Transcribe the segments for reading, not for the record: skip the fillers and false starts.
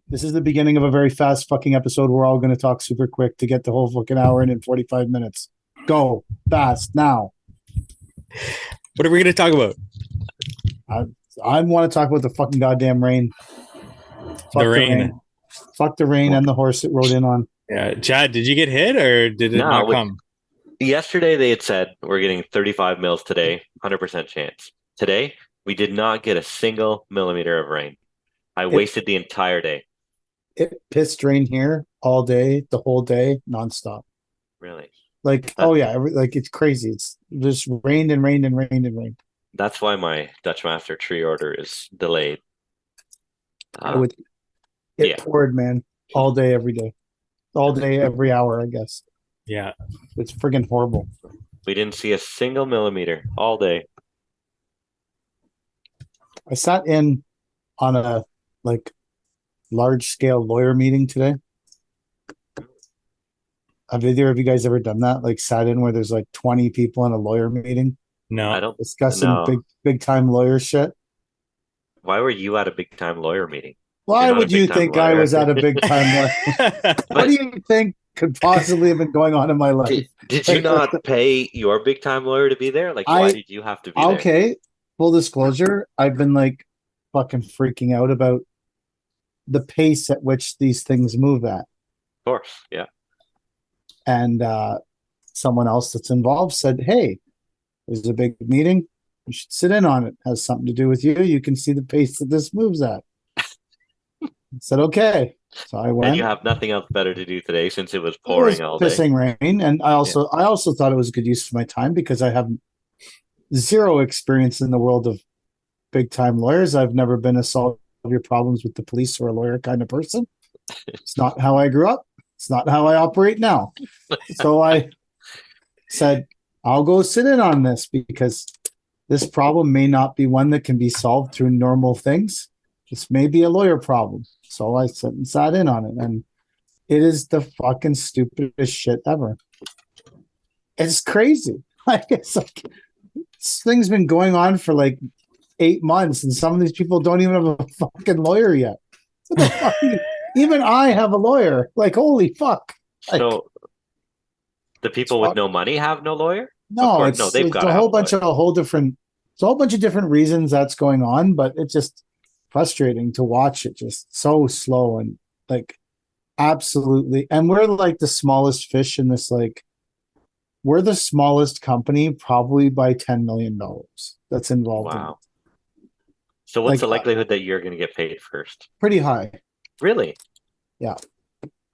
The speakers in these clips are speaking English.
This is the beginning of a very fast fucking episode. We're all going to talk super quick to get the whole fucking hour in 45 minutes. Go fast now. What are we going to talk about? I want to talk about the fucking goddamn rain. Fuck The rain. Fuck the rain and the horse it rode in on. Yeah, Chad, did you get hit or did it not come? Yesterday they had said we're getting 35 mils today, 100% chance. Today, we did not get a single millimeter of rain. I wasted the entire day. It pissed rain here all day, the whole day, nonstop. Really? Like, oh yeah, like it's crazy. It's just rained and rained and rained and rained. That's why my Dutch Master tree order is delayed. It poured, man, all day, every day. All day, every hour, I guess. Yeah. It's friggin' horrible. We didn't see a single millimeter all day. I sat in on a large scale lawyer meeting today. Have either of you guys ever done that? Like sat in where there's like 20 people in a lawyer meeting? No. I don't discussing big time lawyer shit. Why were you at a big time lawyer meeting? Why would you think I was at a big time lawyer? What do you think could possibly have been going on in my life? Did you not pay your big time lawyer to be there? Like, why did you have to be there? Okay, full disclosure, I've been like fucking freaking out about the pace at which these things move at. Of course, yeah. And someone else that's involved said, hey, there's a big meeting. You should sit in on it. It has something to do with you. You can see the pace that this moves at. I said, okay. So I went. And you have nothing else better to do today since it was pouring all day. Pissing rain. And I also thought it was a good use of my time because I have zero experience in the world of big time lawyers. I've never been a solve your problems with the police or a lawyer kind of person. It's not how I grew up. It's not how I operate now. So I said, I'll go sit in on this because this problem may not be one that can be solved through normal things. This may be a lawyer problem. So I sat in on it, and it is the fucking stupidest shit ever. It's crazy. Like it's like this thing's been going on for like 8 months, and some of these people don't even have a fucking lawyer yet. Even I have a lawyer. Like, holy fuck. So the people with no money have no lawyer? No, they've got a whole bunch of different reasons that's going on, but it's just frustrating to watch it just so slow and like absolutely. And we're like the smallest fish in this, like we're the smallest company probably by $10 million that's involved. Wow. So what's the likelihood that you're going to get paid first? Pretty high. Really? Yeah.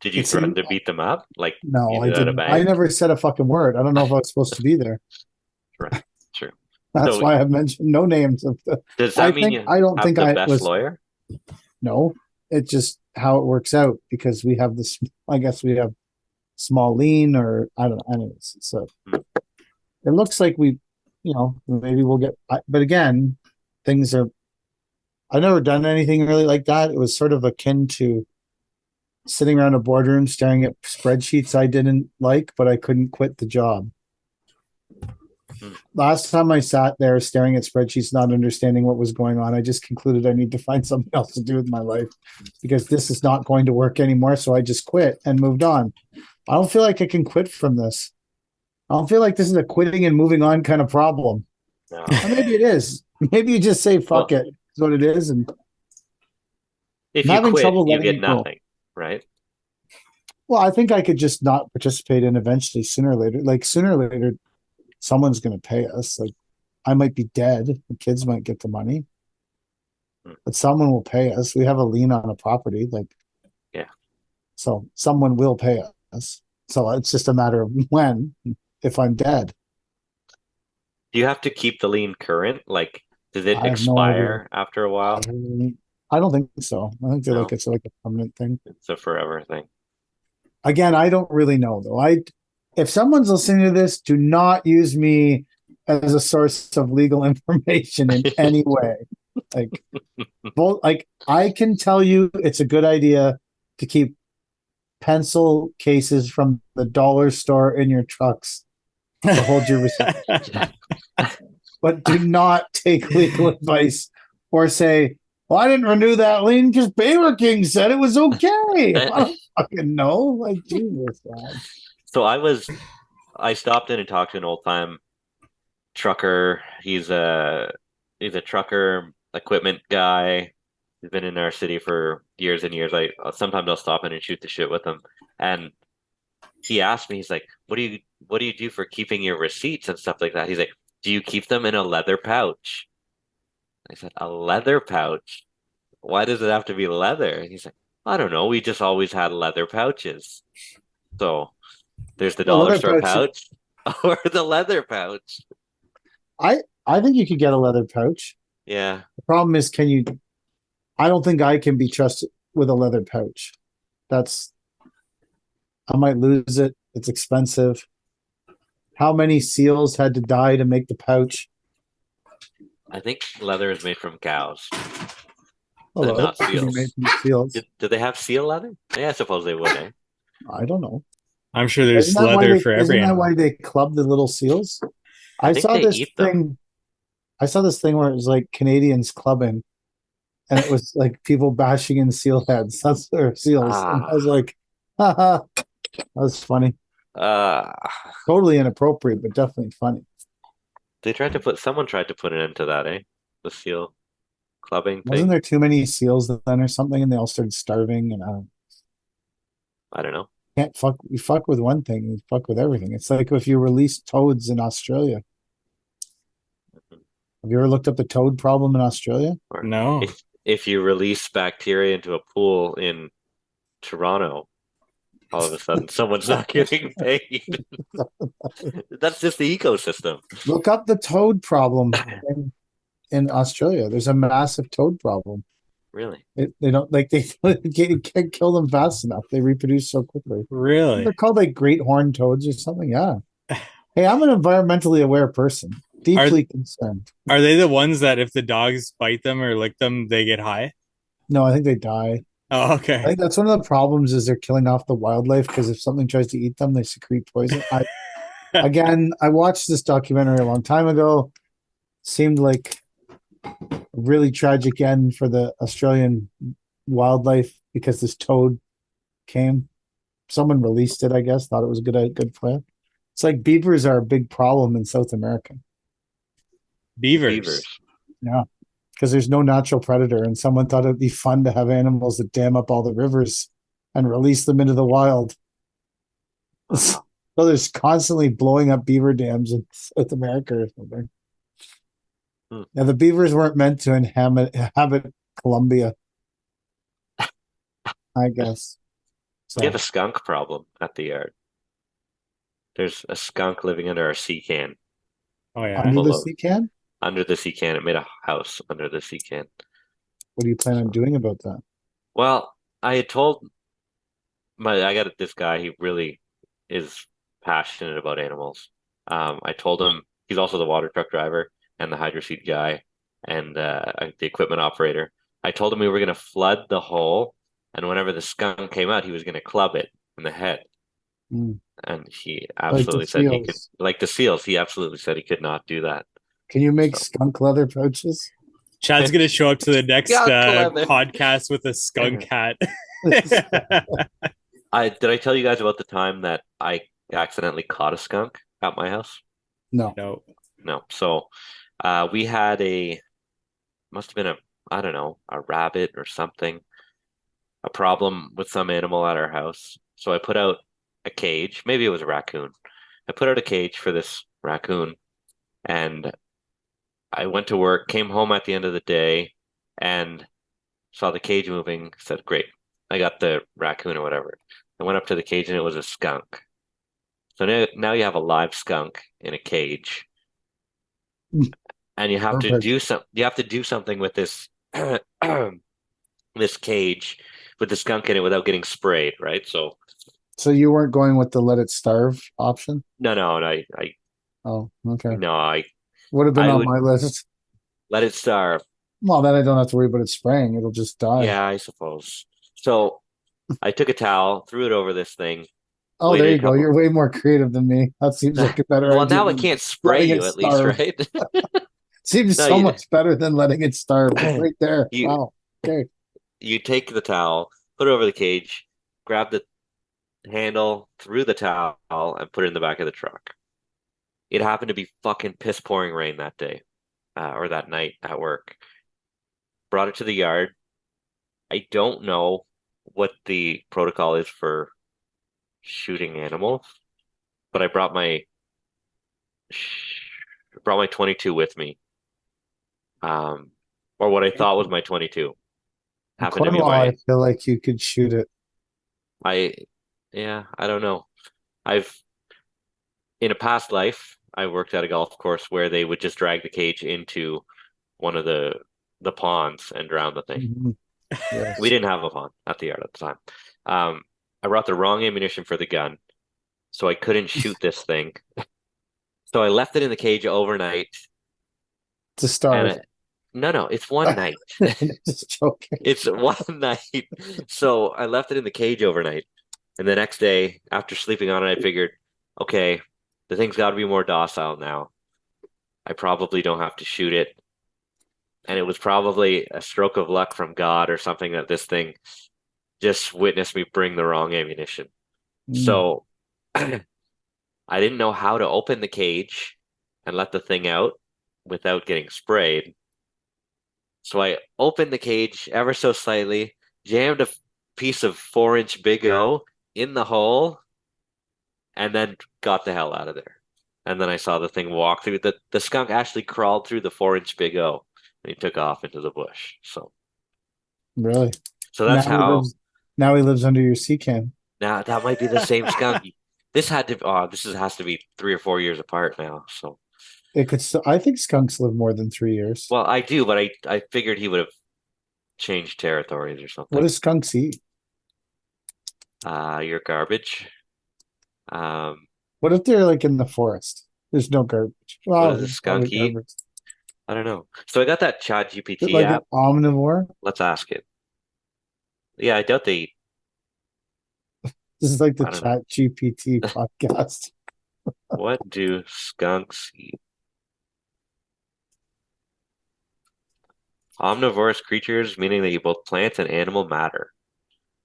Did you threaten to beat them up? Like, no, I didn't. I never said a fucking word. I don't know if I was supposed to be there. Right. True. That's why I've mentioned no names of the. Does that mean you have the best lawyer? No, it's just how it works out because we have this. I guess we have small lien, or I don't know. Anyways, so it looks like we, maybe we'll get. But again, things are. I've never done anything really like that. It was sort of akin to sitting around a boardroom staring at spreadsheets I didn't like, but I couldn't quit the job. Last time I sat there staring at spreadsheets, not understanding what was going on, I just concluded I need to find something else to do with my life because this is not going to work anymore. So I just quit and moved on. I don't feel like I can quit from this. I don't feel like this is a quitting and moving on kind of problem. No. Maybe it is. Maybe you just say, fuck it. It's what it is. And if you quit, you get nothing, right? Well, I think I could just not participate in eventually sooner or later. Like sooner or later, someone's going to pay us. Like I might be dead. The kids might get the money, but someone will pay us. We have a lien on a property. So someone will pay us. So it's just a matter of when, if I'm dead. Do you have to keep the lien current? Like, does it expire after a while? I don't think so. I think it's like a permanent thing. It's a forever thing. Again, I don't really know though. If someone's listening to this, do not use me as a source of legal information in any way. Like I can tell you it's a good idea to keep pencil cases from the dollar store in your trucks to hold your receipt. But do not take legal advice or say, Well, I didn't renew that lien because Beaver King said it was okay. I don't fucking know. Like, Jesus, man. So I stopped in and talked to an old time trucker. He's a trucker equipment guy. He's been in our city for years and years. Sometimes I'll stop in and shoot the shit with him. And he asked me, he's like, what do you do for keeping your receipts and stuff like that? He's like, do you keep them in a leather pouch? I said, a leather pouch? Why does it have to be leather? And he's like, I don't know. We just always had leather pouches. So there's the The dollar leather store pouch. pouch or the leather pouch. I think you could get a leather pouch. Yeah. The problem is, I don't think I can be trusted with a leather pouch. I might lose it. It's expensive. How many seals had to die to make the pouch? I think leather is made from cows, Well, not it could be made seals. from seals. Do they have seal leather? Yeah, I suppose they would, eh? I don't know. I'm sure there's leather for every isn't that animal. why they club the little seals? I think they eat them. I saw this thing where it was like Canadians clubbing, and it was like people bashing in seal heads. That's their seals. And I was like, haha, that was funny. Uh, Totally inappropriate, but definitely funny. Someone tried to put an end to that, eh? The seal clubbing Wasn't thing. there too many seals then or something, and they all started starving? And I don't know. can't fuck. You fuck with one thing, you fuck with everything. It's like if you release toads in Australia. Have you ever looked up the toad problem in Australia? Or No. If you release bacteria into a pool in Toronto, all of a sudden someone's not getting paid. That's just the ecosystem. Look up the toad problem in Australia. There's a massive toad problem. Really? They don't like they can't kill them fast enough. They reproduce so quickly. Really? They're called like great horned toads or something. Yeah. Hey, I'm an environmentally aware person, deeply concerned. Are they the ones that if the dogs bite them or lick them, they get high? No, I think they die. Oh, I okay. think that's one of the problems is they're killing off the wildlife because if something tries to eat them, they secrete poison. I watched this documentary a long time ago. Seemed like a really tragic end for the Australian wildlife because this toad came. Someone released it, I guess, thought it was a good plan. It's like beavers are a big problem in South America. Beavers. Yeah. Because there's no natural predator, and someone thought it'd be fun to have animals that dam up all the rivers and release them into the wild. So there's constantly blowing up beaver dams in South America or something. Now the beavers weren't meant to inhabit Colombia, I guess. So We have a skunk problem at the yard. There's a skunk living under our sea can. Oh yeah. under the sea can? Under the sea can. It made a house under the sea can. What do you plan on doing about that? Well, I had told I got this guy, he really is passionate about animals. I told him he's also the water truck driver and the hydro seed guy and the equipment operator. I told him we were going to flood the hole, and whenever the skunk came out, he was going to club it in the head. Mm. And he absolutely said he could, like the seals, he absolutely said he could not do that. Can you make skunk leather pouches? Chad's gonna show up to the next podcast with a skunk hat. Did I tell you guys about the time that I accidentally caught a skunk at my house? No. So we had must have been I don't know, a rabbit or something, a problem with some animal at our house. So I put out a cage, maybe it was a raccoon. I put out a cage for this raccoon, and I went to work, came home at the end of the day, and saw the cage moving, said, great, I got the raccoon or whatever. I went up to the cage and it was a skunk. So now you have a live skunk in a cage. And you have to do something with this this cage with the skunk in it without getting sprayed, right? So you weren't going with the let it starve option? No, Oh, okay. No, I would have been on my list. Let it starve. Well, then I don't have to worry about it spraying. It'll just die. Yeah, I suppose. So I took a towel, threw it over this thing. Oh, there you go. You're way more creative than me. That seems like a better idea. Well, now I can't spray you at least, right? Seems so much better than letting it starve. It's right there. Wow. Okay. You take the towel, put it over the cage, grab the handle through the towel, and put it in the back of the truck. It happened to be fucking piss pouring rain that day, or that night at work. Brought it to the yard. I don't know what the protocol is for shooting animals, but I brought my 22 with me. Or what I thought was my 22. In Happened to be Cornwall, I my feel like you could shoot it. I yeah, I don't know. I've in a past life, I worked at a golf course where they would just drag the cage into one of the ponds and drown the thing. Mhm. Yes. We didn't have a pond at the yard at the time. I brought the wrong ammunition for the gun, so I couldn't shoot this thing. So I left it in the cage overnight. To start. No, it's one night. Just joking. It's one night. So I left it in the cage overnight. And the next day, after sleeping on it, I figured, okay, the thing's got to be more docile now. I probably don't have to shoot it. And it was probably a stroke of luck from God or something that this thing just witnessed me bring the wrong ammunition. So I didn't know how to open the cage and let the thing out without getting sprayed. So I opened the cage ever so slightly, jammed a piece of 4-inch Big O in the hole, and then got the hell out of there. And then I saw the thing walk through. The skunk actually crawled through the 4-inch Big O, and he took off into the bush. So really? So that's how. Now he lives under your sea can. Now that might be the same skunk. This has to be 3 or 4 years apart now. So it could. I think skunks live more than 3 years. Well, I do, but I figured he would have changed territories or something. What does skunks eat? Your garbage. What if they're like in the forest? There's no garbage. Well, what does a skunk eat? I don't know. So I got that Chat GPT like app. An omnivore? Let's ask it. Yeah, I doubt they eat. This is like the Chat GPT podcast. What do skunks eat? Omnivorous creatures, meaning they eat both plant and animal matter.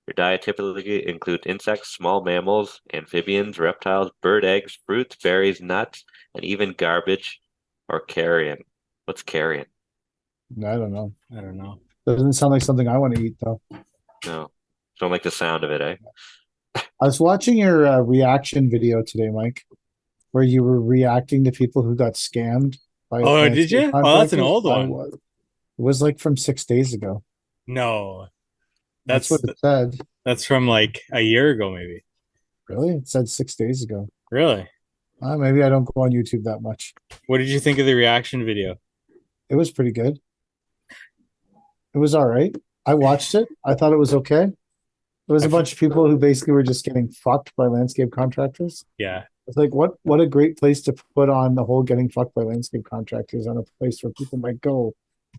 Their diet typically includes insects, small mammals, amphibians, reptiles, bird eggs, fruits, berries, nuts, and even garbage or carrion. What's carrion? I don't know. Doesn't sound like something I want to eat, though. No. Don't like the sound of it, eh? I was watching your reaction video today, Mike, where you were reacting to people who got scammed. Oh, did you? Oh, that's an old one. It was like from 6 days ago. No. That's what it said. That's from like a year ago, maybe. Really? It said 6 days ago. Really? Maybe I don't go on YouTube that much. What did you think of the reaction video? It was pretty good. It was all right. I watched it. I thought it was okay. There was a bunch of people who basically were just getting fucked by landscape contractors. Yeah. It's like, what a great place to put on the whole getting fucked by landscape contractors, on a place where people might go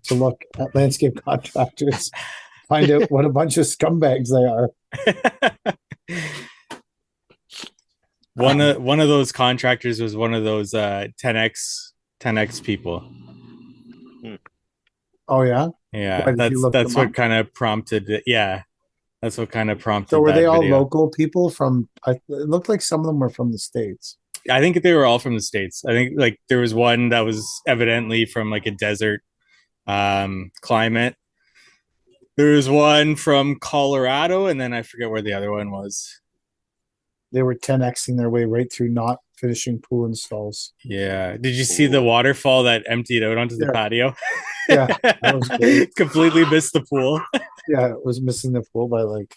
to look at landscape contractors, find out what a bunch of scumbags they are. One of those contractors was one of those 10x people. Oh yeah? Yeah, that's what kind of prompted it. Yeah. That's what kind of prompted. So were they all video. local people from? It looked like some of them were from the States. I think they were all from the States. I think like there was one that was evidently from like a desert climate. There was one from Colorado, and then I forget where the other one was. They were 10xing their way right through not finishing pool installs. Yeah. Did you see the waterfall that emptied out onto the patio? Yeah, that was great. Completely missed the pool. Yeah, it was missing the pool by like.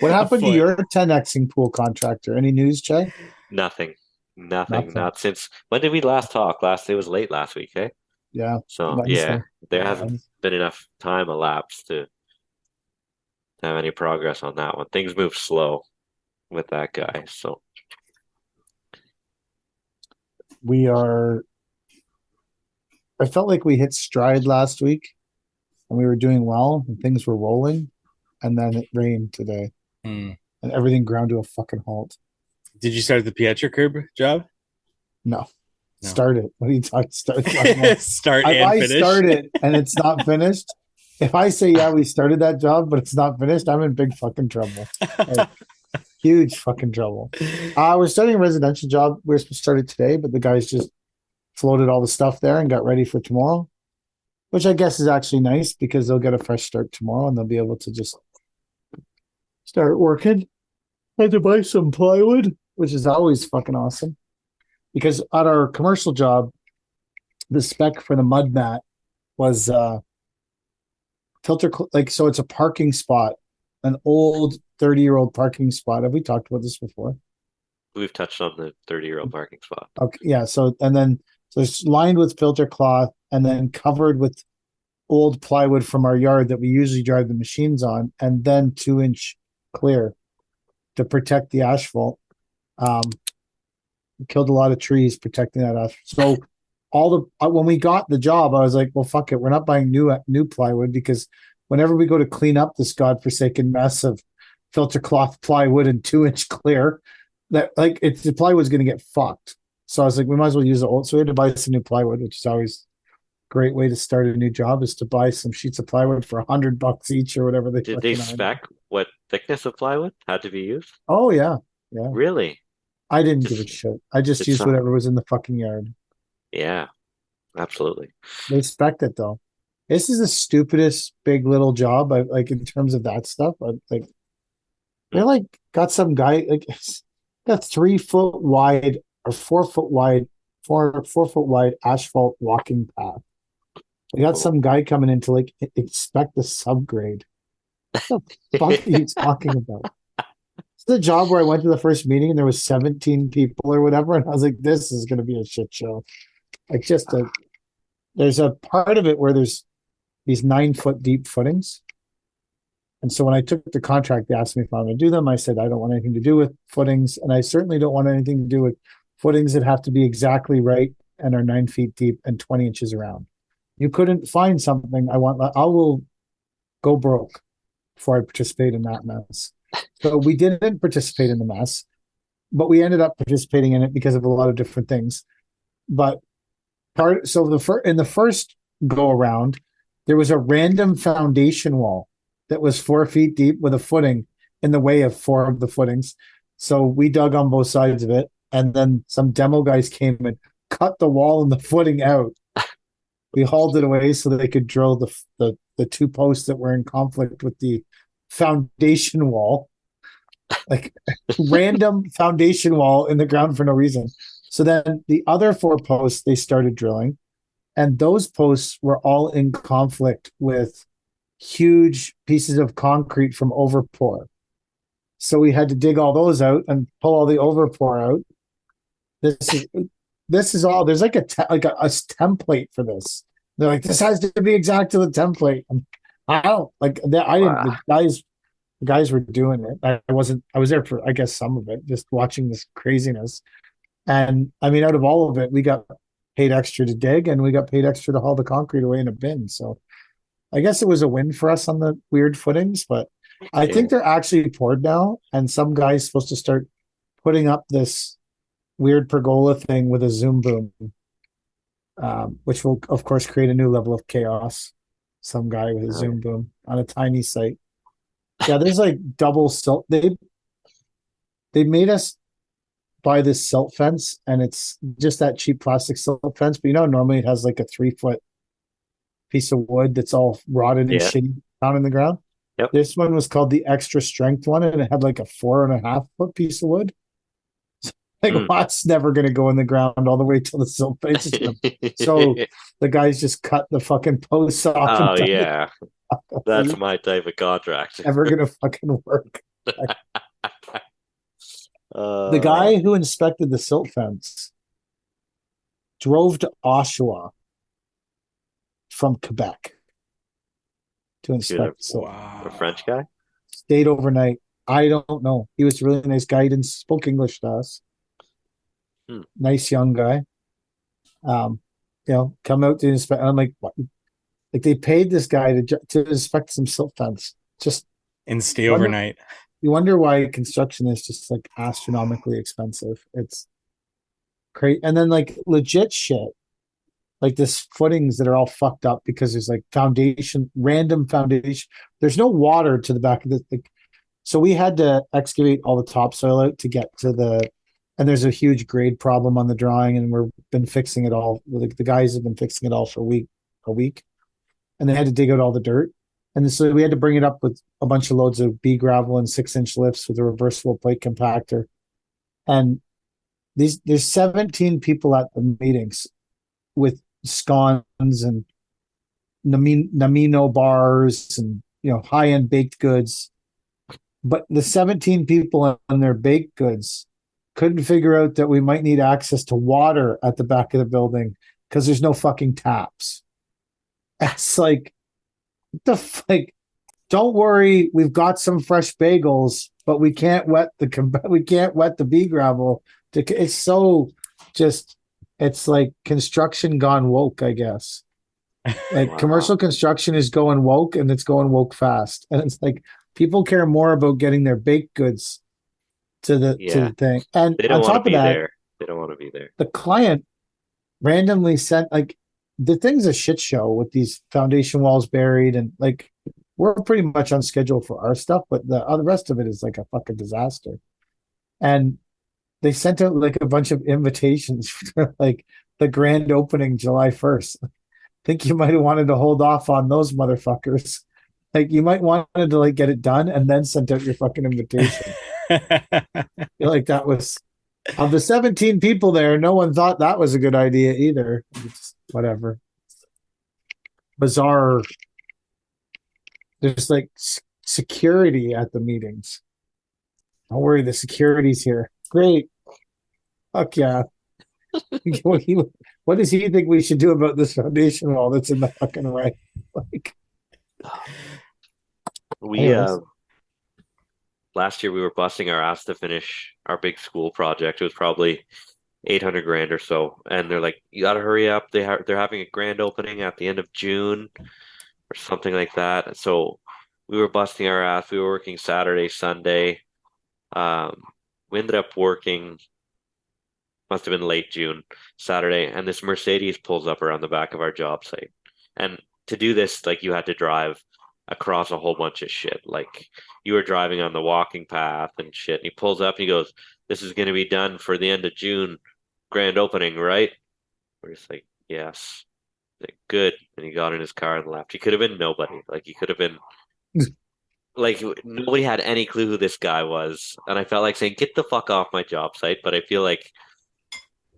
What happened to your 10xing pool contractor? Any news, Chad? Nothing. Not since. When did we last talk? It was late last week, eh? Yeah. So Wednesday. There hasn't been enough time elapsed to have any progress on that one. Things move slow with that guy. So I felt like we hit stride last week and we were doing well and things were rolling, and then it rained today and everything ground to a fucking halt. Did you start the Pietra curb job? No. Start it. What are you talking? Start and finish. I start it and it's not finished. If I say, yeah, we started that job, but it's not finished, I'm in big fucking trouble. Like, huge fucking trouble. We're starting a residential job. We're supposed to start it today, but the guys just floated all the stuff there and got ready for tomorrow, which I guess is actually nice because they'll get a fresh start tomorrow and they'll be able to just start working. I had to buy some plywood, which is always fucking awesome. Because at our commercial job, the spec for the mud mat was like, so it's a parking spot, an old 30-year-old parking spot. Have we talked about this before? We've touched on the 30-year-old parking spot. Okay, yeah. So it's lined with filter cloth and then covered with old plywood from our yard that we usually drive the machines on, and then 2-inch clear to protect the asphalt. We killed a lot of trees protecting that asphalt. So when we got the job, I was like, well, fuck it, we're not buying new plywood, because whenever we go to clean up this godforsaken mess of filter cloth plywood and 2-inch clear, that like the plywood's going to get fucked. So I was like, we might as well use the old. So we had to buy some new plywood, which is always a great way to start a new job, is to buy some sheets of plywood for $100 each or whatever they. Did they spec what thickness of plywood had to be used? Oh yeah, yeah. Really? I didn't give a shit. I just used whatever was in the fucking yard. Yeah, absolutely. They spec it though. This is the stupidest big little job. I like in terms of that stuff. Like they're like got some guy like got 3 foot wide or 4 foot wide, 4 foot wide asphalt walking path. They got some guy coming in to like inspect the subgrade. What the fuck are you talking about? It's the job where I went to the first meeting and there was 17 people or whatever, and I was like, this is going to be a shit show. Like there's a part of it where there's these 9-foot deep footings. And so when I took the contract, they asked me if I want to do them. I said, I don't want anything to do with footings. And I certainly don't want anything to do with footings that have to be exactly right and are 9 feet deep and 20 inches around. You couldn't find something I will go broke before I participate in that mess. So we didn't participate in the mess, but we ended up participating in it because of a lot of different things. But in the first go around, there was a random foundation wall that was 4 feet deep with a footing in the way of 4 of the footings. So we dug on both sides of it, and then some demo guys came and cut the wall and the footing out. We hauled it away so that they could drill the 2 posts that were in conflict with the foundation wall, like random foundation wall in the ground for no reason. So then the other 4 posts they started drilling, and those posts were all in conflict with huge pieces of concrete from overpour. So we had to dig all those out and pull all the overpour out. This is all. There's like a template for this. They're like, this has to be exact to the template. I don't like that. I didn't. The guys were doing it. I wasn't. I was there for, I guess, some of it, just watching this craziness. And I mean, out of all of it, we got paid extra to dig, and we got paid extra to haul the concrete away in a bin. So I guess it was a win for us on the weird footings, but I think they're actually poured now, and some guy's supposed to start putting up this weird pergola thing with a Zoom boom, which will, of course, create a new level of chaos. Some guy with a Zoom boom on a tiny site. Yeah, there's like double silt. They made us buy this silt fence, and it's just that cheap plastic silt fence. But normally it has like a 3-foot piece of wood that's all rotted and shitty down in the ground. Yep. This one was called the extra strength one, and it had like a 4.5-foot piece of wood. Like, what's never going to go in the ground all the way till the silt face. So the guys just cut the fucking posts off. Oh yeah, that's my type of contract. Never going to fucking work. The guy who inspected the silt fence drove to Oshawa from Quebec to inspect. A French guy? Stayed overnight. I don't know. He was a really nice guy. He didn't spoke English to us. Nice young guy. Come out to inspect. I'm like, what? Like, they paid this guy to inspect some silt fence. Just and stay overnight. You wonder why construction is just like astronomically expensive. It's crazy. And then like legit shit. like this footings that are all fucked up because there's like random foundation. There's no water to the back of the like, so we had to excavate all the topsoil out to get to and there's a huge grade problem on the drawing, and we've been fixing it all. Like the guys have been fixing it all for a week, and they had to dig out all the dirt. And so we had to bring it up with a bunch of loads of B gravel and 6-inch lifts with a reversible plate compactor. And there's 17 people at the meetings with scones and Namino bars and high end baked goods. But the 17 people on their baked goods couldn't figure out that we might need access to water at the back of the building because there's no fucking taps. It's like, don't worry, we've got some fresh bagels, but we can't wet the bee gravel. It's so just, it's like construction gone woke, I guess. Like Wow. commercial construction is going woke, and it's going woke fast. And it's like people care more about getting their baked goods to the thing. And They on don't want to top of be that, there. They don't want to be there. the client randomly sent like the thing's a shit show with these foundation walls buried, and like we're pretty much on schedule for our stuff, but the rest of it is like a fucking disaster. And they sent out like a bunch of invitations for like the grand opening July 1st. I think you might have wanted to hold off on those motherfuckers. Like you might wanted to like get it done and then sent out your fucking invitation. I feel like that was of the 17 people there, no one thought that was a good idea either. It's whatever. Bizarre. There's like security at the meetings. Don't worry, the security's here. Great. Fuck yeah. What does he think we should do about this foundation wall that's in the fucking right? Like, We last year we were busting our ass to finish our big school project. It was probably 800 grand or so, and they're like, "You got to hurry up. They're having a grand opening at the end of June or something like that." So we were busting our ass. We were working Saturday, Sunday. Um, we ended up working. Must have been late June, Saturday, and this Mercedes pulls up around the back of our job site. And to do this, like you had to drive across a whole bunch of shit. Like you were driving on the walking path and shit. And he pulls up and he goes, "This is going to be done for the end of June, grand opening, right?" We're just like, "Yes." Like, good. And he got in his car and left. He could have been nobody. Like he could have been like nobody had any clue who this guy was. And I felt like saying, "Get the fuck off my job site." But I feel like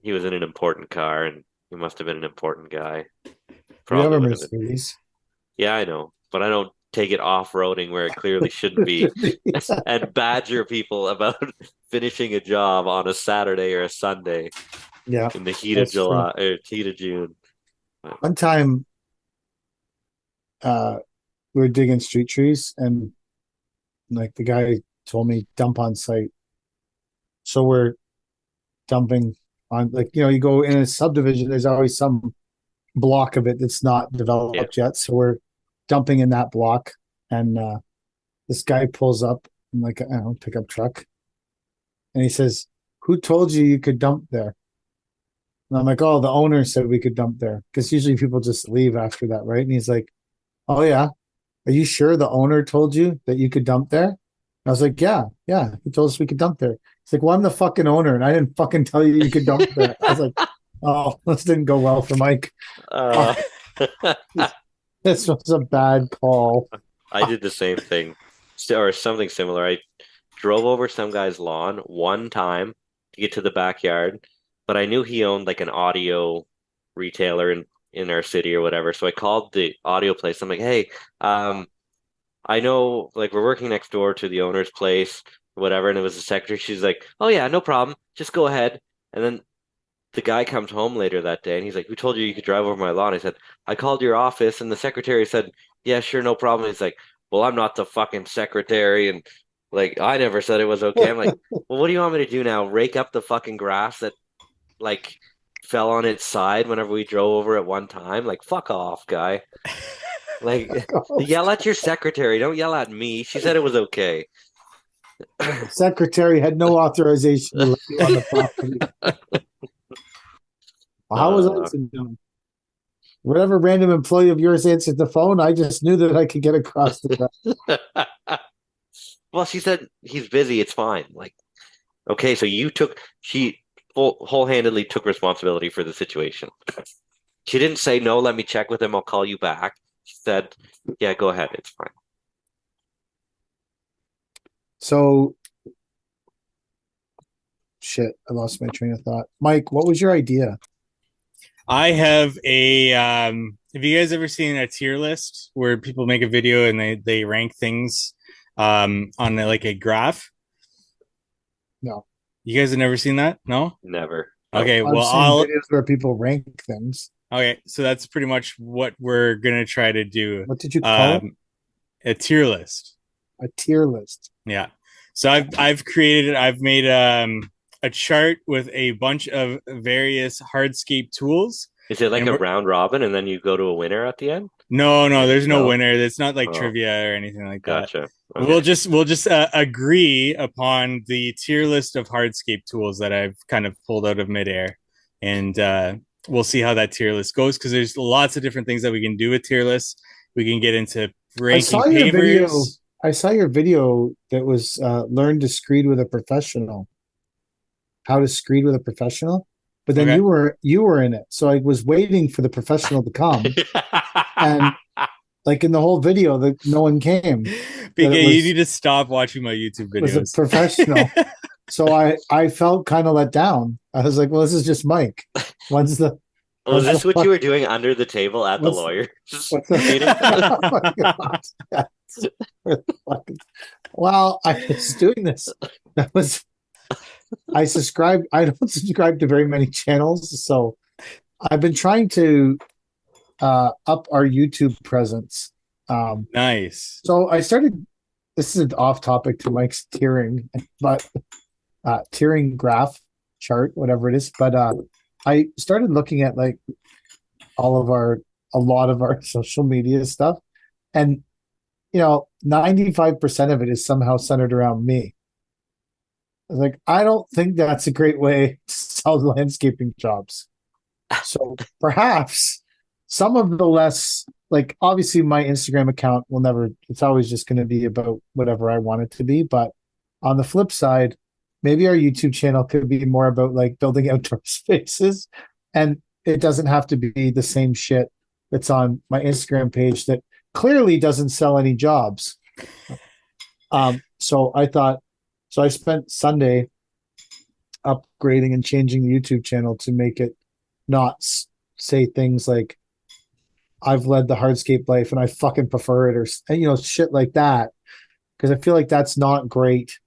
he was in an important car, and he must have been an important guy. we have Probably a would have been. Mercedes. Yeah, I know, but I don't take it off-roading where it clearly shouldn't be, and badger people about finishing a job on a Saturday or a Sunday Yeah, in the heat of that's true. July or heat of June. One time, we were digging street trees, and like the guy told me dump on site. So we're dumping on, like, you go in a subdivision, there's always some block of it that's not Yeah. developed yet. So we're dumping in that block, and this guy pulls up in like a, I don't know, pickup truck, and he says, "Who told you could dump there?" And I'm like, "Oh, the owner said we could dump there." Because usually people just leave after that, right? And he's like, "Oh yeah, are you sure the owner told you that you could dump there?" And I was like, "Yeah, yeah, he told us we could dump there." He's like, "Well, I'm the fucking owner, and I didn't fucking tell you could dump there." I was like, "Oh, this didn't go well for Mike. Uh, This was a bad call." I did the same thing, or something similar. I drove over some guy's lawn one time to get to the backyard, but I knew he owned like an audio retailer in our city or whatever. So I called the audio place. I'm like, "Hey, I know like we're working next door to the owner's place, whatever." And it was the secretary. She's like, "Oh yeah, no problem. Just go ahead." And then the guy comes home later that day and he's like, "Who told you could drive over my lawn?" I said, "I called your office," and the secretary said, "Yeah, sure, no problem." He's like, "Well, I'm not the fucking secretary, and like I never said it was okay." I'm like, "Well, what do you want me to do now? Rake up the fucking grass that like fell on its side whenever we drove over at one time? Like, fuck off, guy. Like, yell at your secretary. Don't yell at me. She said it was okay." The secretary had no authorization to let you on the property. How was Uh, Isaac doing? whatever random employee of yours answered the phone, I just knew that I could get across the Well, she said he's busy. It's fine. Like, okay, so she whole-handedly took responsibility for the situation. She didn't say, no, let me check with him. I'll call you back. She said, yeah, go ahead. It's fine. So, shit, I lost my train of thought. Mike, what was your idea? I have a have you guys ever seen a tier list where people make a video and they rank things on like a graph? No. You guys have never seen that? No? Never. Okay, I've well seen I'll videos where people rank things. okay, so that's pretty much what we're gonna try to do. What did you call it? A tier list. A tier list. Yeah. So I've made a chart with a bunch of various Hardscape tools. Is it like And a we're- round robin and then you go to a winner at the end? No, there's no No? winner. It's not like Oh. trivia or anything like that. Gotcha. We'll Okay. just agree upon the tier list of Hardscape tools that I've kind of pulled out of midair, and we'll see how that tier list goes because there's lots of different things that we can do with tier lists. We can get into ranking pavers. I saw your video that was learn to screed with a professional. How to screed with a professional, but then Okay. you were in it, so I was waiting for the professional to come, and like in the whole video, that no one came. BK, you need to stop watching my YouTube It was a videos. professional, so I felt kind of let down. I was like, well, this is just Mike. When's the Was what's this the what fuck- you were doing under the table at the what's- lawyer? what's the- meeting? Oh my God. Well, I was doing this. That was I don't subscribe to very many channels, so I've been trying to up our YouTube presence. Nice. So I started. This is an off topic to Mike's tiering, but tiering graph chart, whatever it is. But I started looking at like a lot of our social media stuff, and 95% of it is somehow centered around me. I was like, I don't think that's a great way to sell landscaping jobs. So perhaps some of the less, like, obviously my Instagram account will never, it's always just going to be about whatever I want it to be. But on the flip side, maybe our YouTube channel could be more about like building outdoor spaces. And it doesn't have to be the same shit that's on my Instagram page that clearly doesn't sell any jobs. So I spent Sunday upgrading and changing the YouTube channel to make it not say things like I've led the hardscape life and I fucking prefer it, or shit like that, because I feel like that's not great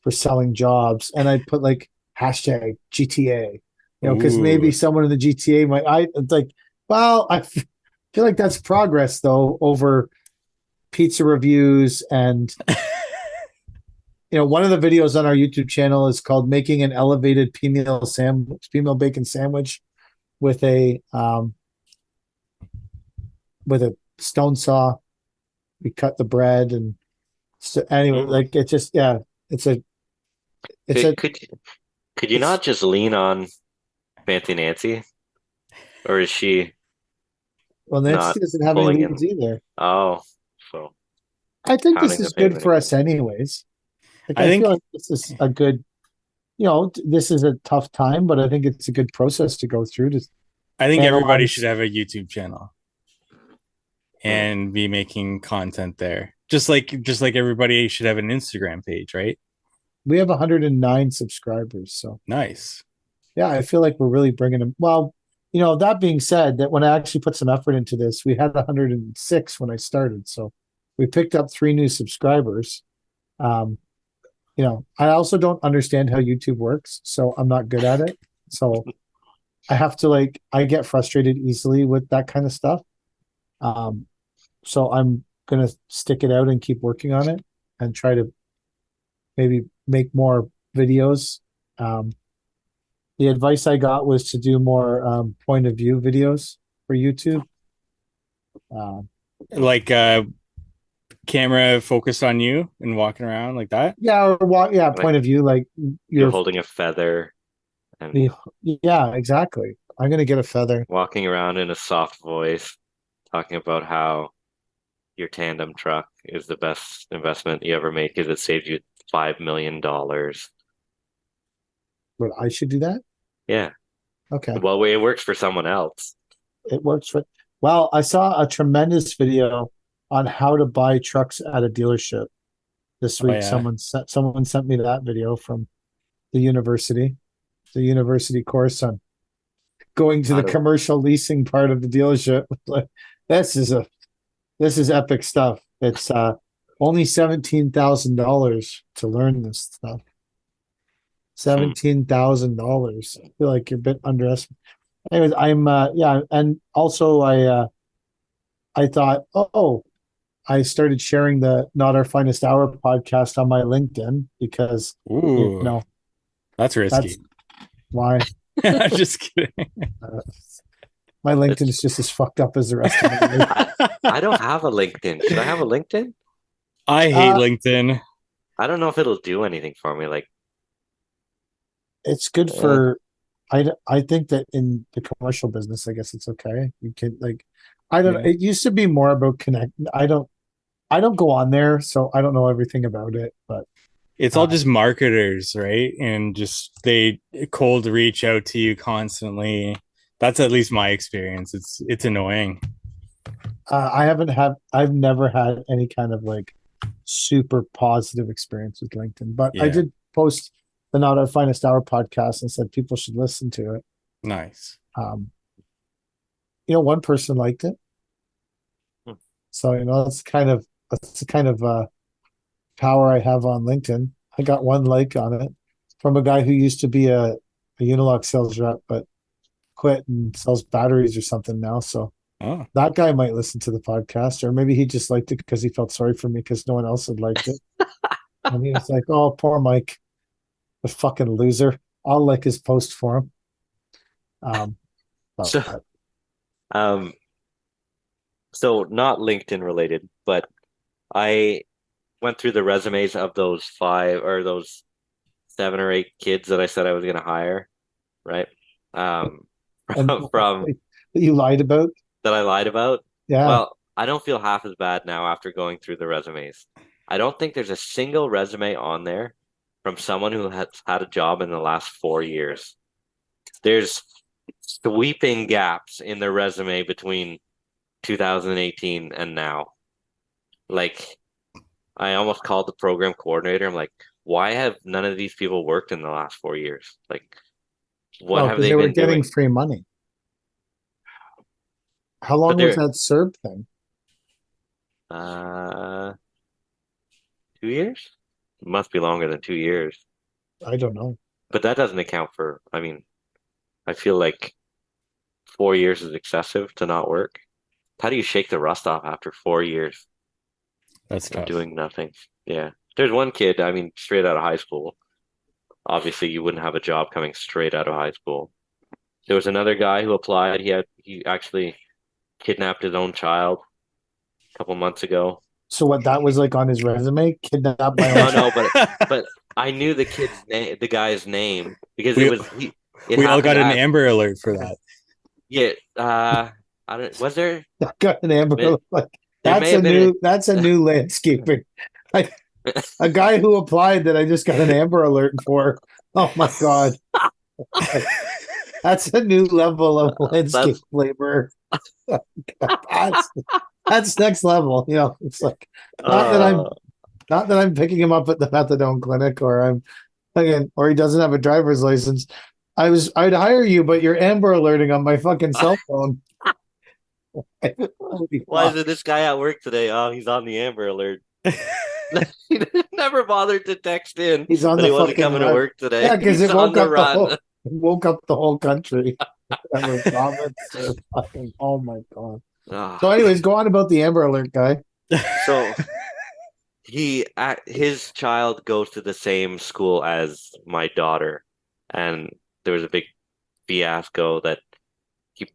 for selling jobs. And I put like hashtag GTA, because maybe someone in the GTA it's like, well, I feel like that's progress though over pizza reviews. And one of the videos on our YouTube channel is called making an elevated female bacon sandwich with a stone saw. We cut the bread, and so anyway, like it's just, Could you not just lean on Fancy Nancy, or is she? Well, Nancy doesn't have any leads either. Oh, so I think this is good for us anyways. Like, I feel like this is a good, this is a tough time, but I think it's a good process to go through. I think everybody should have a YouTube channel and be making content there. Just like everybody should have an Instagram page, right? We have 109 subscribers, so nice. Yeah, I feel like we're really bringing them. Well, that being said, that when I actually put some effort into this, we had 106 when I started, so we picked up 3 new subscribers. I also don't understand how YouTube works, so I'm not good at it. So I have to I get frustrated easily with that kind of stuff. So I'm going to stick it out and keep working on it and try to maybe make more videos. The advice I got was to do more point of view videos for YouTube. Camera focused on you and walking around like that. Yeah, point of view, like you're holding a feather. Yeah, exactly. I'm gonna get a feather. walking around in a soft voice, talking about how your tandem truck is the best investment you ever made because it saved you $5 million. But I should do that. Yeah. Okay, Well, it works for someone else. it works for. Well, I saw a tremendous video on how to buy trucks at a dealership this Oh week. yeah. Someone sent me that video from the university course on going to How the to, commercial leasing part of the dealership. Like, this is a this is epic stuff. It's only $17,000 to learn this stuff. hmm. $17,000. I feel like you're a bit underestimated. Anyways, I'm yeah, and also I thought, oh, I started sharing the Not Our Finest Hour podcast on my LinkedIn because you Ooh, know that's risky. that's why I'm just kidding. uh, my LinkedIn It's, is just as fucked up as the rest of my life. I don't have a LinkedIn. Should I have a LinkedIn? I hate Uh, LinkedIn. I don't know if it'll do anything for me. Like, it's good uh, for I think that in the commercial business, I guess it's okay. You can like I don't know. Yeah. It used to be more about connect. I don't go on there, so I don't know everything about it. But It's all uh, just marketers, right? And just they cold reach out to you constantly. That's at least my experience. It's annoying. I've never had any kind of like super positive experience with LinkedIn. But I Yeah. did post the Not Our Finest Hour podcast and said people should listen to it. Nice. Um, one person liked it, hmm. so that's the kind of power I have on LinkedIn. I got one like on it from a guy who used to be a Unilock sales rep, but quit and sells batteries or something now. So Oh. that guy might listen to the podcast, or maybe he just liked it because he felt sorry for me because no one else had liked it. And he was like, "Oh, poor Mike, the fucking loser. I'll like his post for him." Um, but So, um, so not LinkedIn related, but I went through the resumes of those five or those 7 or 8 kids that I said I was going to hire, right? Um, and from you lied about, that I lied about. yeah. Well, I don't feel half as bad now after going through the resumes. I don't think there's a single resume on there from someone who has had a job in the last 4 years. There's sweeping gaps in their resume between 2018 and now. Like, I almost called the program coordinator. I'm like, why have none of these people worked in the last 4 years? Like, what Well, have because they they were been getting doing? free money. How But long was they're that served thing? uh 2 years? Must be longer than 2 years. I don't know. But that doesn't account for, I mean, I feel like 4 years is excessive to not work. How do you shake the rust off after 4 years That's of tough. doing nothing? Yeah. There's one kid, I mean, straight out of high school. Obviously, you wouldn't have a job coming straight out of high school. There was another guy who applied. He actually kidnapped his own child a couple months ago. So what that was like on his resume? Kidnapped my own No, child. no, but I knew the kid's name, the guy's name, because we it we all happened got an at Amber Alert for that. yeah. I don't. Was there? I got an Amber. Like There may have been. that's a new landscaping. I, a guy who applied that I just got an Amber Alert for. Oh my god, that's a new level of landscape That's labor. that's that's next level. It's like not that uh I'm not that I'm picking him up at the methadone clinic, or I'm again, or he doesn't have a driver's license. I'd hire you, but you're Amber Alerting on my fucking cell phone. Holy why fuck. isn't this guy at work today? Oh, he's on the Amber Alert. He never bothered to text in He's on that the he wasn't fucking coming to run. work today. Yeah, because He's it on woke the up run. the whole country. Whatever province or fucking oh my god. So, Ah, anyways, go on about the Amber Alert guy. so his child goes to the same school as my daughter, and there was a big fiasco that he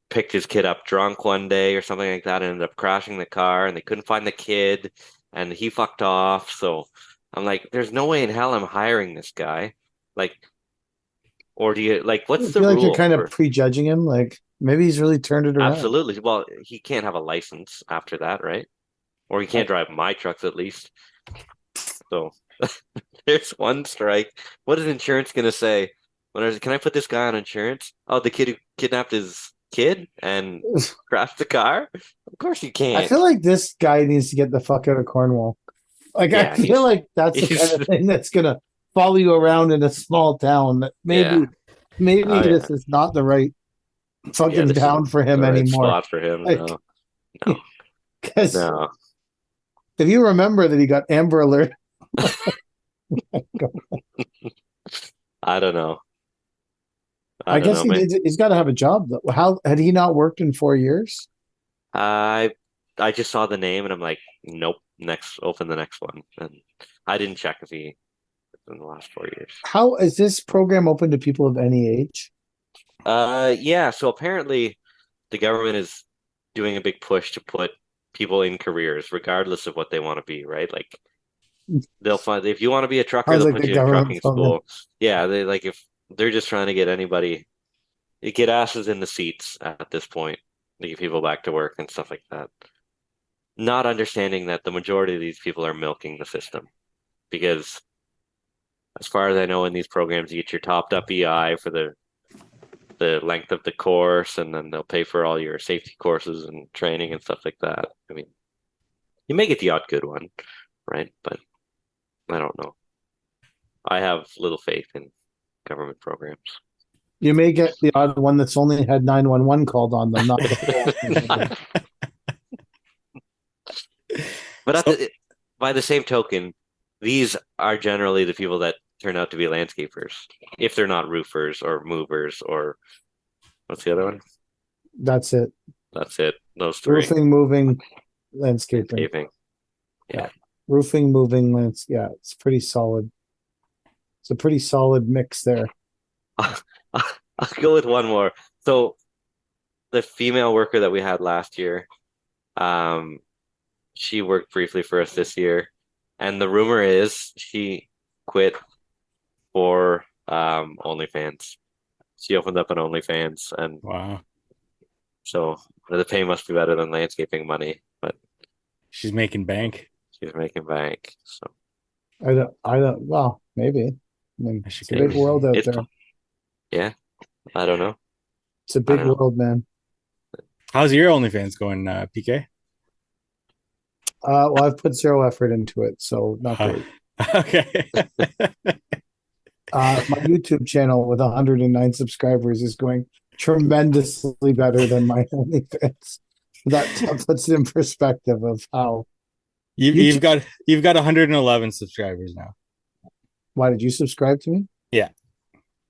picked his kid up drunk one day or something like that and ended up crashing the car and they couldn't find the kid and he fucked off. So I'm like, there's no way in hell I'm hiring this guy. Like, Or do you like I what's the feel like you're rule kind of for prejudging him. Like maybe he's really turned it around. absolutely? Well, he can't have a license after that, right? Or he I, can't drive my trucks at least. So there's one strike. What is insurance gonna say? Can I put this guy on insurance? Oh, the kid who kidnapped his kid and crashed the car? Of course you I can't. feel like this guy needs to get the fuck out of Cornwall. Like I Yeah, feel like that's the kind he's of thing that's gonna follow you around in a small town. That yeah. maybe Oh yeah. this is not the right Yeah, fucking this isn't town for the him right anymore. spot for him. Like, No, no, because no. if you remember that he got Amber Alert, I don't know. I I don't guess know, man. he's got to have a job. Though. How had he not worked in 4 years? I I just saw the name and I'm like, nope. Next, open the next one. And I didn't check if he in the last 4 years. How is this program open to people of any age? Yeah. So apparently, the government is doing a big push to put people in careers, regardless of what they want to be. Right? Like they'll find if you want to be a trucker, Sounds they'll like put the you in government trucking program. school. Yeah. They like if they're just trying to get anybody, get asses in the seats at this point, to get people back to work and stuff like that. Not understanding that the majority of these people are milking the system because, as far as I know, in these programs, you get your topped up EI for the length of the course, and then they'll pay for all your safety courses and training and stuff like that. I mean, you may get the odd good one, right? But I don't know. I have little faith in government programs. You may get the odd one that's only had 911 called on them, not the full 911. But So by the same token, these are generally the people that turn out to be landscapers, if they're not roofers or movers or what's the other one? That's it. That's it. Those three. Roofing, moving, landscaping. Landscaping. Yeah. Yeah. Roofing, moving, lands. Yeah, it's pretty solid. It's a pretty solid mix there. I'll go with one more. So the female worker that we had last year, um, she worked briefly for us this year, and the rumor is she quit for OnlyFans. She opened up an OnlyFans, and wow, so the pay must be better than landscaping money, but she's making bank. she's making bank. So Well, maybe. I mean, I should it's a big get. world out it's there. yeah, I don't know. It's a I big don't know. world, man. How's your OnlyFans going, PK? Well, I've put zero effort into it, so not great. Okay. My YouTube channel with 109 subscribers is going tremendously better than my OnlyFans. That puts it in perspective of how You've YouTube. got 111 subscribers now. Why did you subscribe to me? Yeah.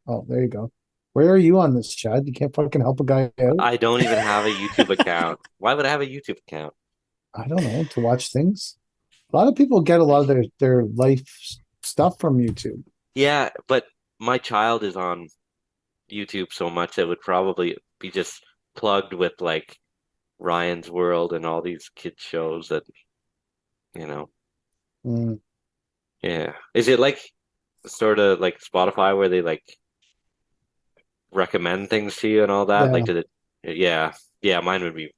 Oh, there you go. Where are you on this, Chad? You can't fucking help a guy out. I don't even have a YouTube account. Why would I have a YouTube account? I don't know, to watch things. A lot of people get a lot of their life stuff from YouTube. Yeah, but my child is on YouTube so much it would probably be just plugged with like Ryan's World and all these kids shows that, you know, Mm, yeah. Is it like sort of like Spotify where they like recommend things to you and all that? yeah. Like, did it? Yeah, yeah. Mine would be.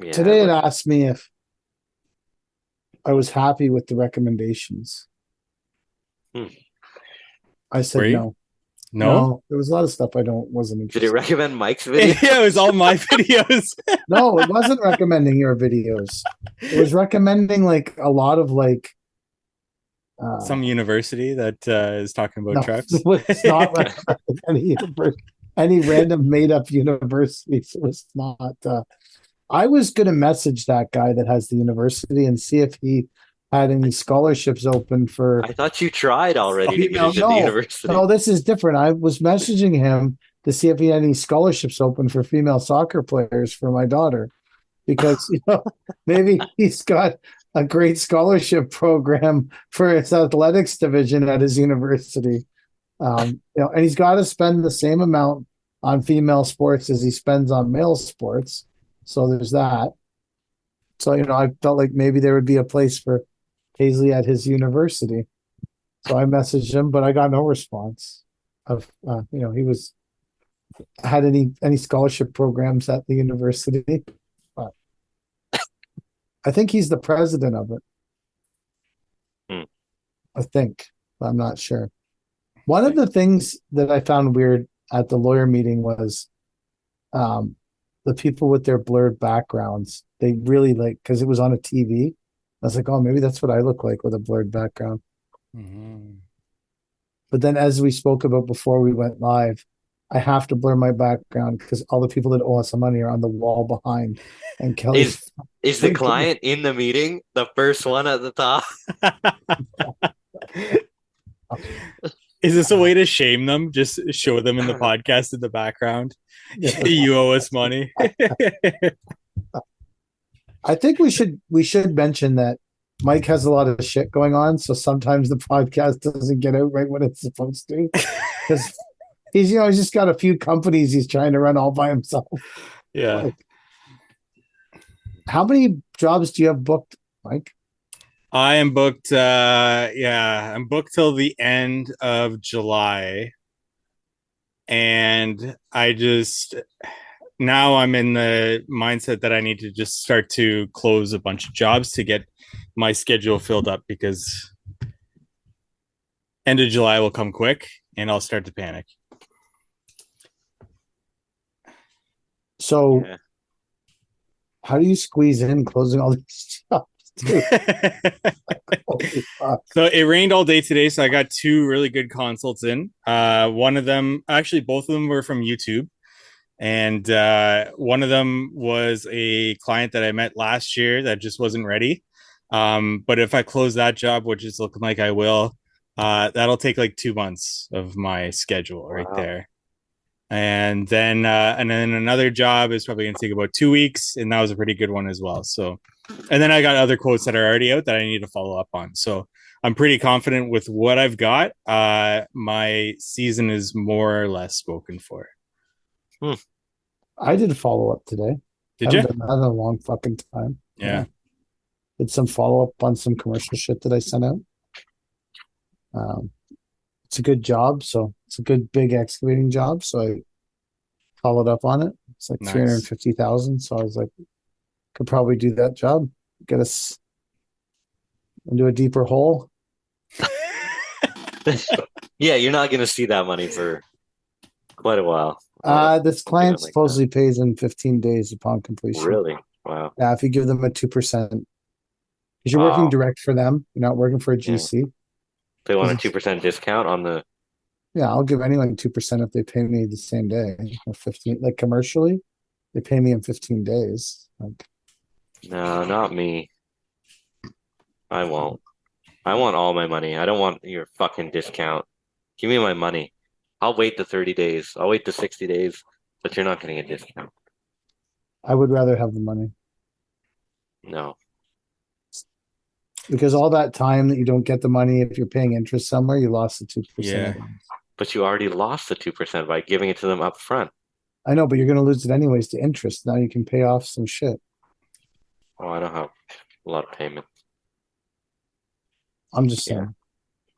Yeah, it Today it would. asked me if I was happy with the recommendations. Hmm. I Were said you? no. No? No, there was a lot of stuff I wasn't Did it interested. recommend Mike's video? Yeah, it was all my videos. No, it wasn't recommending your videos. It was recommending like a lot of like Some university that is talking about no, trucks. it's not recommending any random made up universities. It was not I was gonna message that guy that has the university and see if he had any scholarships open for I thought you tried already to get female. into the No, university. no, this is different. I was messaging him to see if he had any scholarships open for female soccer players for my daughter, because maybe he's got a great scholarship program for his athletics division at his university. And he's got to spend the same amount on female sports as he spends on male sports. So there's that. So I felt like maybe there would be a place for Paisley at his university. So I messaged him, but I got no response. of he was had any scholarship programs at the university. But I think he's the president of it. Hmm. I think. I'm not sure. One of the things that I found weird at the lawyer meeting was the people with their blurred backgrounds. They really because it was on a TV. I was like, oh, maybe that's what I look like with a blurred background. Mm-hmm. But then, as we spoke about before we went live, I have to blur my background because all the people that owe us some money are on the wall behind. And Kelly's Is the client in the meeting the first one at the top? Is this a way to shame them? Just show them in the podcast in the background. You owe us money. I think we should mention that Mike has a lot of shit going on, so sometimes the podcast doesn't get out right when it's supposed to. Because he's just got a few companies he's trying to run all by himself. Yeah. Like, how many jobs do you have booked, Mike? I am booked. I'm booked till the end of July, and now I'm in the mindset that I need to just start to close a bunch of jobs to get my schedule filled up, because end of July will come quick and I'll start to panic. So, how do you squeeze in closing all these jobs? So it rained all day today, so I got 2 really good consults in. One of them, actually both of them, were from YouTube, and one of them was a client that I met last year that just wasn't ready. But if I close that job, which is looking like I will, that'll take like 2 months of my schedule right there. And then another job is probably going to take about 2 weeks, and that was a pretty good one as well. So, and then I got other quotes that are already out that I need to follow up on. So I'm pretty confident with what I've got. My season is more or less spoken for. I did a follow up today. Did you? I haven't done that in a long fucking time. Yeah. Did some follow up on some commercial shit that I sent out. It's a good job, so it's a good big excavating job. So I followed up on it. It's like 350,000. So I was like, could probably do that job. Get us into a deeper hole. Yeah, you're not going to see that money for quite a while. This client supposedly pays in 15 days upon completion. Really? Wow. Yeah, if you give them a 2%, because you're working direct for them, you're not working for a GC. Yeah. They want a 2% discount on the. Yeah, I'll give anyone 2% if they pay me the same day. Or 15, like commercially, they pay me in 15 days. Like, no, not me. I won't. I want all my money. I don't want your fucking discount. Give me my money. I'll wait the 30 days. I'll wait the 60 days, but you're not getting a discount. I would rather have the money. No. Because all that time that you don't get the money, if you're paying interest somewhere, you lost the 2%. Yeah. But you already lost the 2% by giving it to them up front. I know, but you're going to lose it anyways to interest. Now you can pay off some shit. Oh, I don't have a lot of payment. I'm just saying.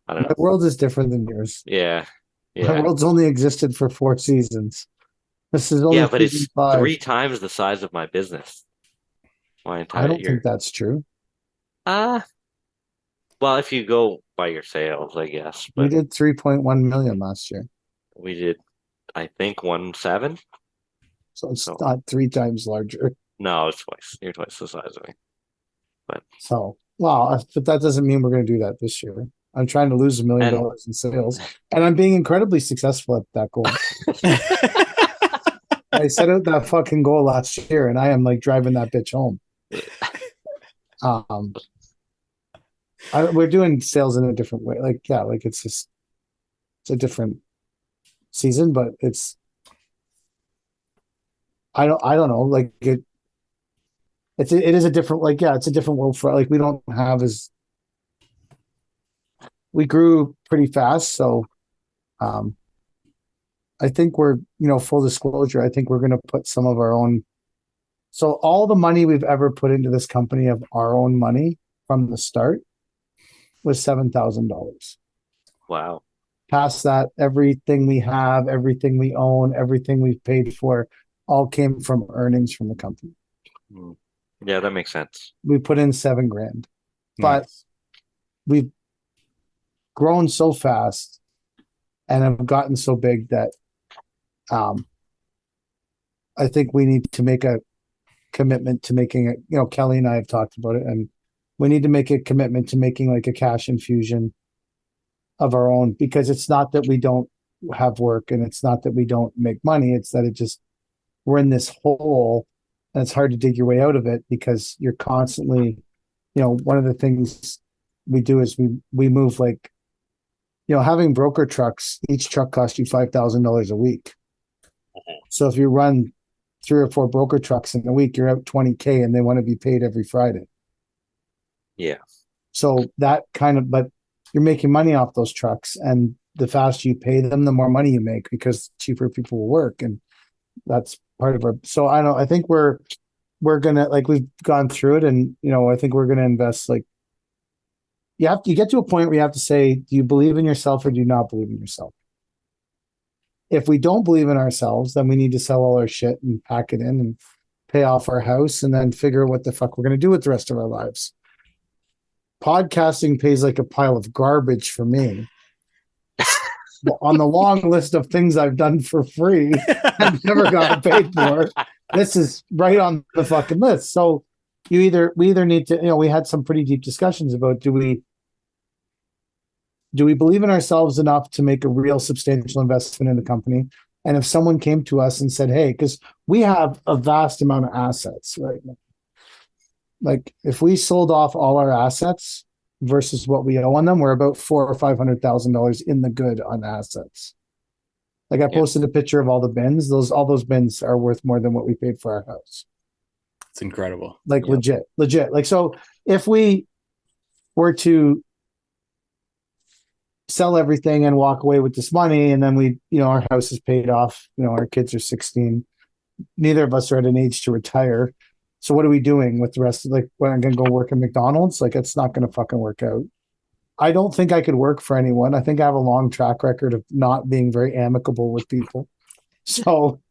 I don't know. My world is different than yours. Yeah. My world's only existed for 4 seasons. This is only but it's 5. 3 times the size of my business. My entire I don't year. think that's true. Well, if you go by your sales, I guess. But we did 3.1 million last year. We did, I think, 1.7. So it's not 3 times larger. No, it's twice. You're twice the size of me. But but that doesn't mean we're going to do that this year. I'm trying to lose $1 million in sales, and I'm being incredibly successful at that goal. I set out that fucking goal last year, and I am like driving that bitch home. We're doing sales in a different way. It's a different season, but I don't know. Like it is a different, it's a different world for, we don't have we grew pretty fast. So, I think we're, full disclosure, I think we're going to put some of our own. So all the money we've ever put into this company of our own money from the start was $7,000. Wow. Past that, everything we have, everything we own, everything we've paid for, all came from earnings from the company. Yeah, that makes sense. We put in $7,000, but Nice. we've grown so fast and have gotten so big that I think we need to make a commitment to making it. Kelly and I have talked about it, and we need to make a commitment to making like a cash infusion of our own, because it's not that we don't have work and it's not that we don't make money. It's that we're in this hole and it's hard to dig your way out of it, because you're constantly, one of the things we do is we move, like, having broker trucks, each truck costs you $5,000 a week. So if you run 3 or 4 broker trucks in a week, you're out $20K, and they want to be paid every Friday. Yeah. So that but you're making money off those trucks, and the faster you pay them, the more money you make, because cheaper people will work. And that's part of so I think we're gonna, like, we've gone through it, and I think we're gonna invest. Like, you get to a point where you have to say, do you believe in yourself or do you not believe in yourself? If we don't believe in ourselves, then we need to sell all our shit and pack it in and pay off our house, and then figure out what the fuck we're going to do with the rest of our lives. Podcasting pays like a pile of garbage for me. On the long list of things I've done for free and never got paid for, this is right on the fucking list. So we either need to, we had some pretty deep discussions about, do we believe in ourselves enough to make a real substantial investment in the company? And if someone came to us and said, hey, because we have a vast amount of assets right now. Like, if we sold off all our assets versus what we owe on them, we're about $400,000 or $500,000 in the good on assets. Like, I posted a picture of all the bins. All those bins are worth more than what we paid for our house. It's incredible. Like, legit. Like, so if we were to sell everything and walk away with this money, and then our house is paid off, our kids are 16, neither of us are at an age to retire. So what are we doing with the rest of, like, when I'm going to go work at McDonald's? Like, it's not going to fucking work out. I don't think I could work for anyone. I think I have a long track record of not being very amicable with people. So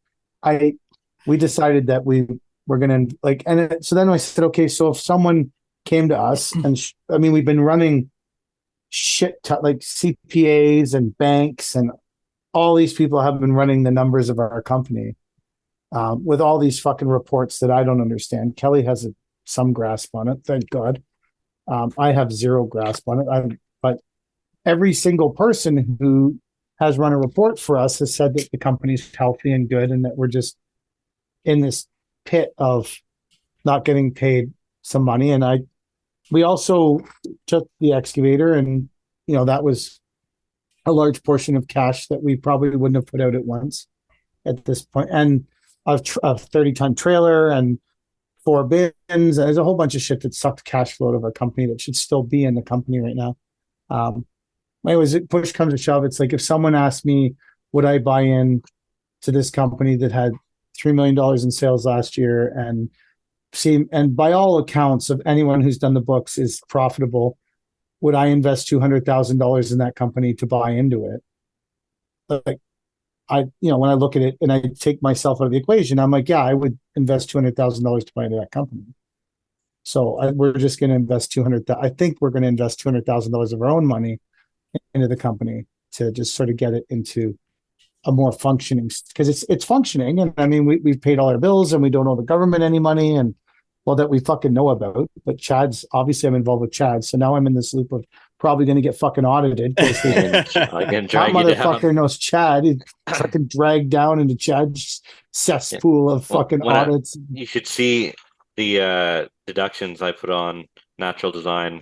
we decided that we were going to, like, so then I said, okay, so if someone came to us and we've been running like CPAs and banks, and all these people have been running the numbers of our company with all these fucking reports that I don't understand. Kelly has some grasp on it, thank God. I have zero grasp on it. But every single person who has run a report for us has said that the company's healthy and good, and that we're just in this pit of not getting paid some money. And we also took the excavator, and that was a large portion of cash that we probably wouldn't have put out at once at this point. And a 30-ton trailer and 4 bins. And there's a whole bunch of shit that sucked cash flow out of our company that should still be in the company right now. Anyways, push comes to shove, it's like, if someone asked me, would I buy in to this company that had $3 million in sales last year, and by all accounts of anyone who's done the books is profitable, would I invest $200,000 in that company to buy into it? Like, when I look at it and I take myself out of the equation, I'm like, yeah, I would invest $200,000 to buy into that company. So we're just going to invest I think we're going to invest $200,000 of our own money into the company to just sort of get it into a more functioning, because it's functioning. And we've paid all our bills, and we don't owe the government any money, and that we fucking know about. But I'm involved with Chad. So now I'm in this loop of probably going to get fucking audited. That motherfucker knows Chad. He's fucking dragged down into Chad's cesspool of fucking audits. You should see the deductions I put on natural design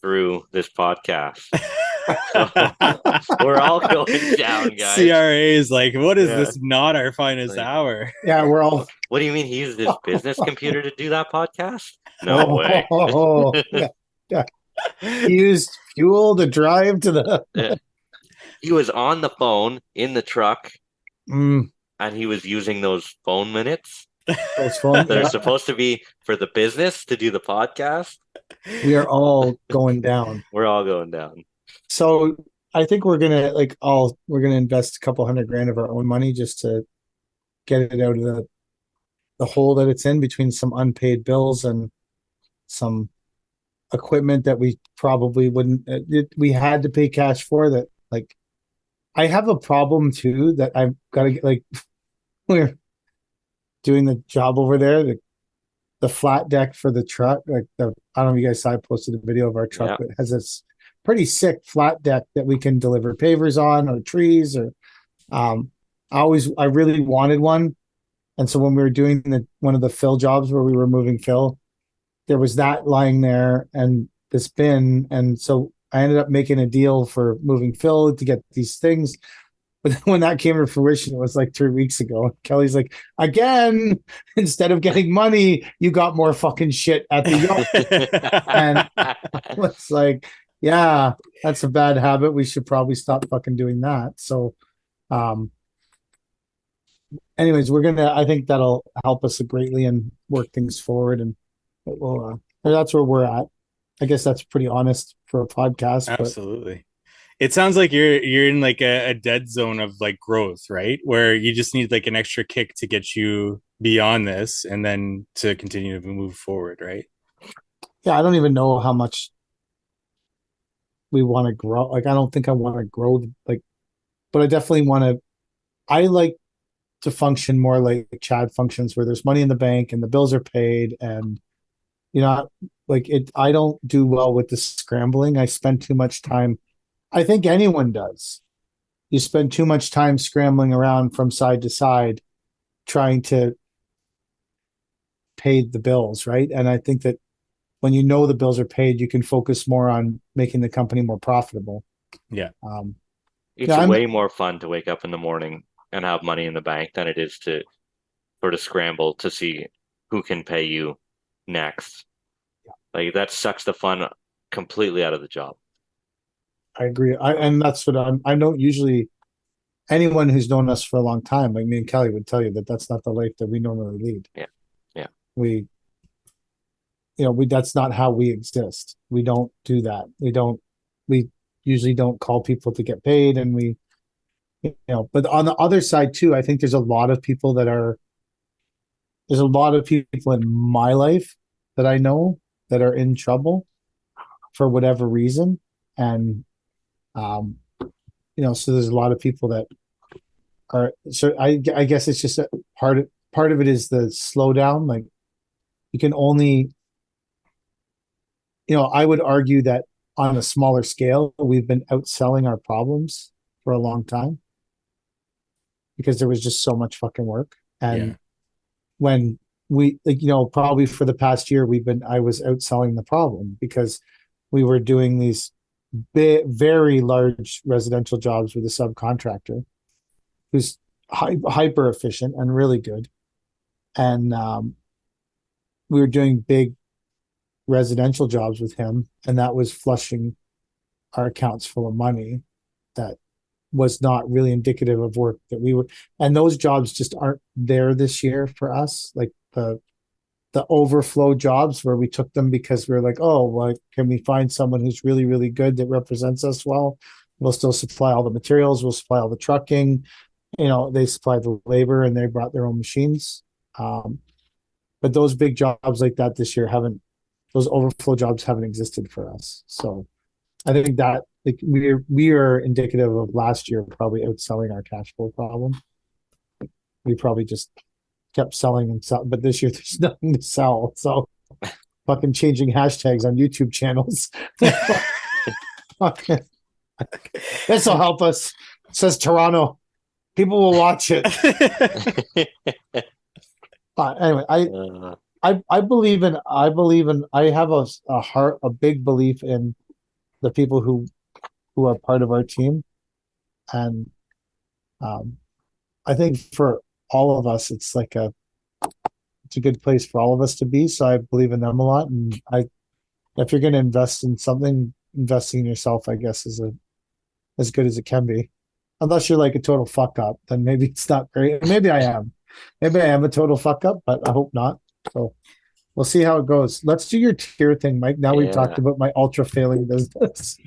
through this podcast. So, we're all going down, guys. CRA is like, what is this? Not our finest hour. Yeah, we're all. What do you mean he used his business computer to do that podcast? No way. Yeah. He used fuel to drive to the. He was on the phone in the truck, and he was using those phone minutes. Those phones that are supposed to be for the business to do the podcast. We are all going down. We're all going down. So I think we're gonna we're gonna invest a couple $100,000 of our own money just to get it out of the hole that it's in between some unpaid bills and some equipment that we probably wouldn't we had to pay cash for that. Like, I have a problem too that I've got to get, like, we're doing the job over there, the flat deck for the truck, like I don't know if you guys saw, I posted a video of our truck Yeah. that has this pretty sick flat deck that we can deliver pavers on or trees or I really wanted one. And so when we were doing one of the fill jobs where we were moving fill, there was that lying there and this bin. And so I ended up making a deal for moving fill to get these things. But when that came to fruition, it was like 3 weeks ago. Kelly's like, again, instead of getting money, you got more fucking shit at the yard. And it's like, yeah, that's a bad habit. We should probably stop fucking doing that. So, anyways, I think that'll help us greatly and work things forward. And that's where we're at. I guess that's pretty honest for a podcast. Absolutely. It sounds like you're in like a dead zone of like growth, right? Where you just need like an extra kick to get you beyond this and then to continue to move forward, right? Yeah, I don't even know how much we want to grow. Like, I don't think I want to grow, like, but I definitely want to. I like to function more like Chad functions, where there's money in the bank and the bills are paid, and like it. I don't do well with the scrambling. I spend too much time. I think anyone does. You spend too much time scrambling around from side to side, trying to pay the bills, right? And I think that when you know the bills are paid, you can focus more on making the company more profitable. Yeah. It's way more fun to wake up in the morning and have money in the bank than it is to sort of scramble to see who can pay you next. Yeah. Like, that sucks the fun completely out of the job. I agree. And that's what I don't usually, anyone who's known us for a long time, like me and Kelly, would tell you that that's not the life that we normally lead. Yeah. Yeah. We that's not how we exist. We don't do that. We usually don't call people to get paid, and but on the other side too, I think there's a lot of people in my life that I know that are in trouble for whatever reason. And, so there's a lot of people that are, so I guess it's just part of it is the slowdown. Like, you can only, I would argue that on a smaller scale, we've been outselling our problems for a long time because there was just so much fucking work. And when we, probably for the past year, I was outselling the problem because we were doing these very large residential jobs with a subcontractor who's hyper efficient and really good. And we were doing big residential jobs with him, and that was flushing our accounts full of money that was not really indicative of work that we were. And those jobs just aren't there this year for us. Like the overflow jobs where we took them because we were like, oh, well, can we find someone who's really, really good that represents us well? We'll still supply all the materials. We'll supply all the trucking. They supply the labor and they brought their own machines. But those big jobs like that this year those overflow jobs haven't existed for us. So I think that like we are indicative of last year probably outselling our cash flow problem. We probably just kept selling and selling, but this year there's nothing to sell. So fucking changing hashtags on YouTube channels. This will help us, says Toronto. People will watch it. Anyway, I believe in I have a big belief in the people who are part of our team. And I think for all of us, it's a good place for all of us to be. So I believe in them a lot. And if you're going to invest in something, investing in yourself, I guess, is as good as it can be. Unless you're like a total fuck up, then maybe it's not great. Maybe I am. Maybe I am a total fuck up, but I hope not. So we'll see how it goes. Let's do your tier thing, Mike. Now we've talked about my ultra failing business.